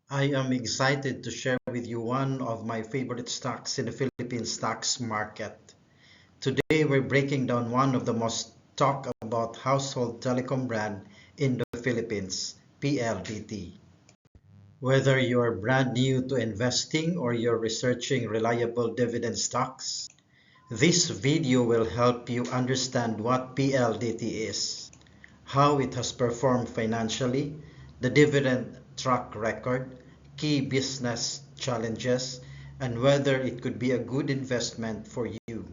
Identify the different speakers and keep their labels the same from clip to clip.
Speaker 1: I am excited to share with you one of my favorite stocks in the Philippine stocks market. Today we're breaking down one of the most talked about household telecom brand in the Philippines, PLDT. Whether you're brand new to investing or you're researching reliable dividend stocks, this video will help you understand what PLDT is, how it has performed financially, the dividend track record, key business challenges, and whether it could be a good investment for you.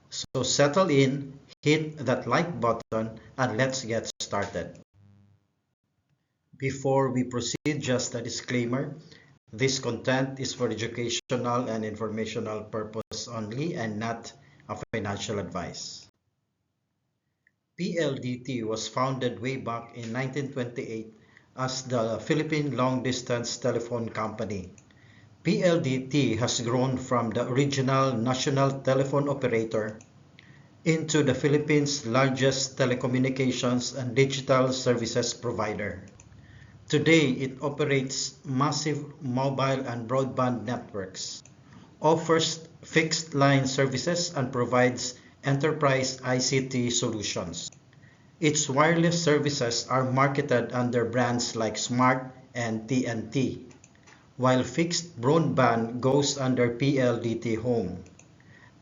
Speaker 1: So settle in, hit that like button, and let's get started. Before we proceed, just a disclaimer. This content is for educational and informational purpose only and not a financial advice. PLDT was founded way back in 1928 as the Philippine Long Distance Telephone Company. PLDT has grown from the original national telephone operator into the Philippines' largest telecommunications and digital services provider. Today, it operates massive mobile and broadband networks, offers fixed line services, and provides enterprise ICT solutions. Its wireless services are marketed under brands like Smart and TNT, while fixed broadband goes under PLDT Home.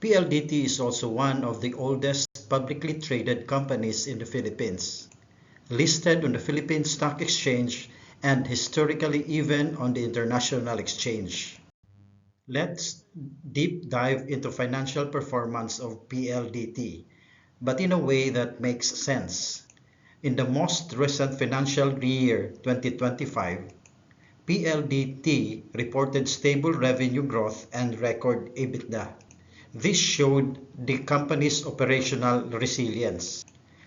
Speaker 1: PLDT is also one of the oldest publicly traded companies in the Philippines, listed on the Philippine Stock Exchange and historically even on the international exchange. Let's deep dive into financial performance of PLDT, but in a way that makes sense. In the most recent financial year 2025, PLDT reported stable revenue growth and record EBITDA. This showed the company's operational resilience.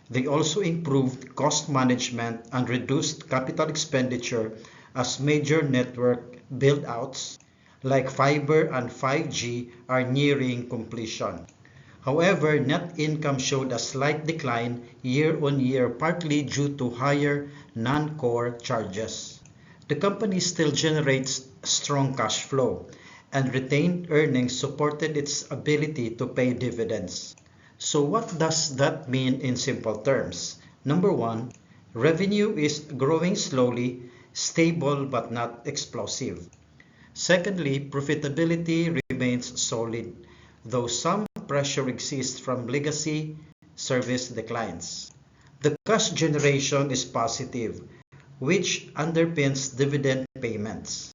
Speaker 1: They also improved cost management and reduced capital expenditure as major network build-outs like fiber and 5G are nearing completion. However, net income showed a slight decline year-on-year, partly due to higher non-core charges. The company still generates strong cash flow, and retained earnings supported its ability to pay dividends. So what does that mean in simple terms? Number one, revenue is growing slowly, stable but not explosive. Secondly, profitability remains solid, though some pressure exists from legacy service declines. The cash generation is positive, which underpins dividend payments.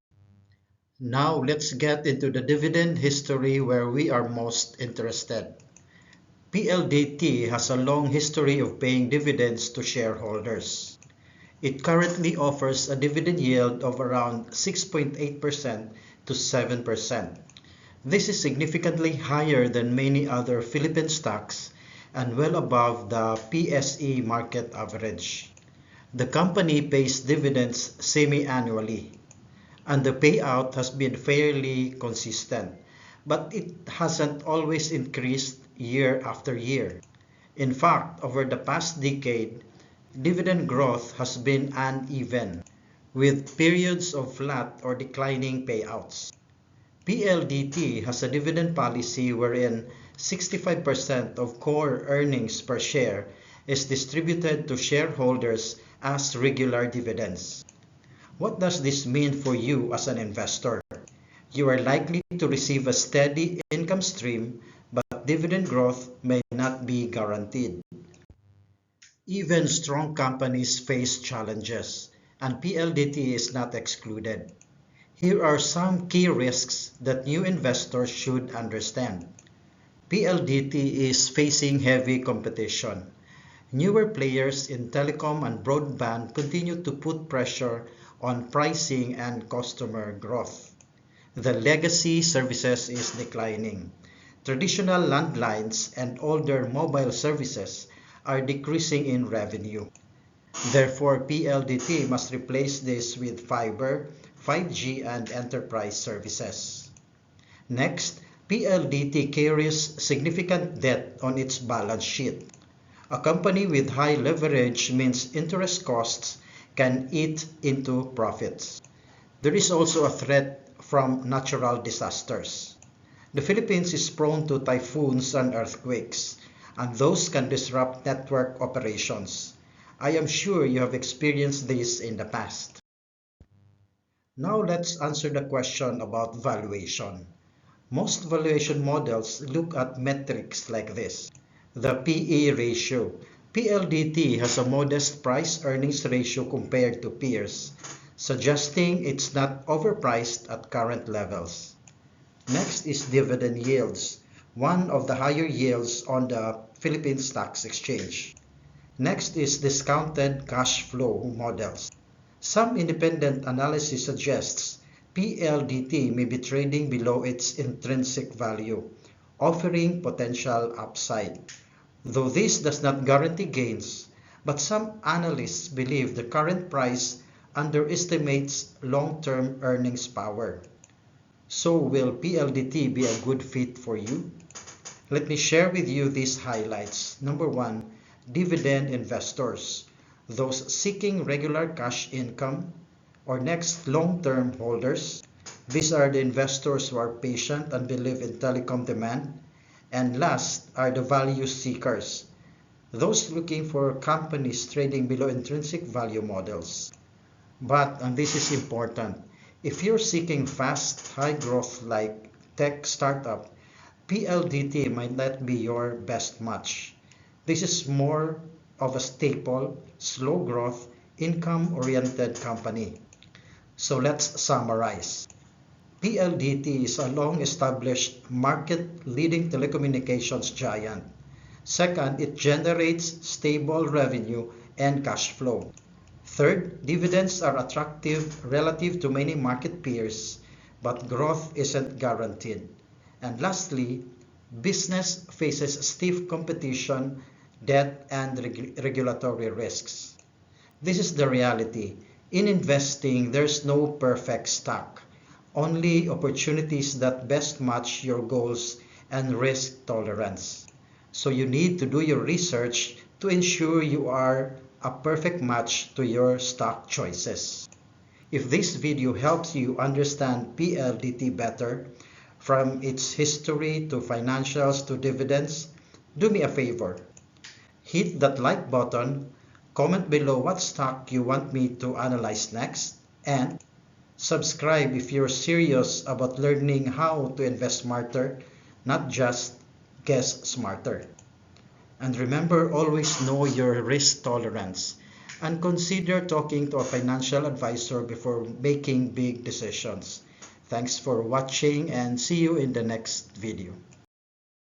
Speaker 1: Now let's get into the dividend history where we are most interested. PLDT has a long history of paying dividends to shareholders. It currently offers a dividend yield of around 6.8% to 7%. This is significantly higher than many other Philippine stocks and well above the PSE market average. The company pays dividends semi-annually, and the payout has been fairly consistent, but it hasn't always increased year after year. In fact, over the past decade, dividend growth has been uneven, with periods of flat or declining payouts. PLDT has a dividend policy wherein 65% of core earnings per share is distributed to shareholders as regular dividends. What does this mean for you as an investor? You are likely to receive a steady income stream, but dividend growth may not be guaranteed. Even strong companies face challenges, and PLDT is not excluded. Here are some key risks that new investors should understand. PLDT is facing heavy competition. Newer players in telecom and broadband continue to put pressure on pricing and customer growth. The legacy services is declining. Traditional landlines and older mobile services are decreasing in revenue. Therefore, PLDT must replace this with fiber, 5G, and enterprise services. Next, PLDT carries significant debt on its balance sheet. A company with high leverage means interest costs can eat into profits. There is also a threat from natural disasters. The Philippines is prone to typhoons and earthquakes, and those can disrupt network operations. I am sure you have experienced this in the past. Now let's answer the question about valuation. Most valuation models look at metrics like this. The PE ratio. PLDT has a modest price-earnings ratio compared to peers, suggesting it's not overpriced at current levels. Next is dividend yields, one of the higher yields on the Philippine Stock Exchange. Next is discounted cash flow models. Some independent analysis suggests PLDT may be trading below its intrinsic value, offering potential upside. Though this does not guarantee gains, but some analysts believe the current price underestimates long-term earnings power. So will PLDT be a good fit for you? Let me share with you these highlights. Number one, dividend investors, those seeking regular cash income, or next, long-term holders. These are the investors who are patient and believe in telecom demand. And last are the value seekers, those looking for companies trading below intrinsic value models. But, and this is important, if you're seeking fast, high growth like tech startup, PLDT might not be your best match. This is more of a staple, slow growth, income-oriented company. So let's summarize. PLDT is a long-established market-leading telecommunications giant. Second, it generates stable revenue and cash flow. Third, dividends are attractive relative to many market peers, but growth isn't guaranteed. And lastly, business faces stiff competition, debt, and regulatory risks. This is the reality. In investing, there's no perfect stock, only opportunities that best match your goals and risk tolerance. So you need to do your research to ensure you are a perfect match to your stock choices. If this video helps you understand PLDT better, from its history to financials to dividends, do me a favor. Hit that like button, comment below what stock you want me to analyze next, and subscribe if you're serious about learning how to invest smarter, not just guess smarter. And remember, always know your risk tolerance and consider talking to a financial advisor before making big decisions. Thanks for watching and see you in the next video.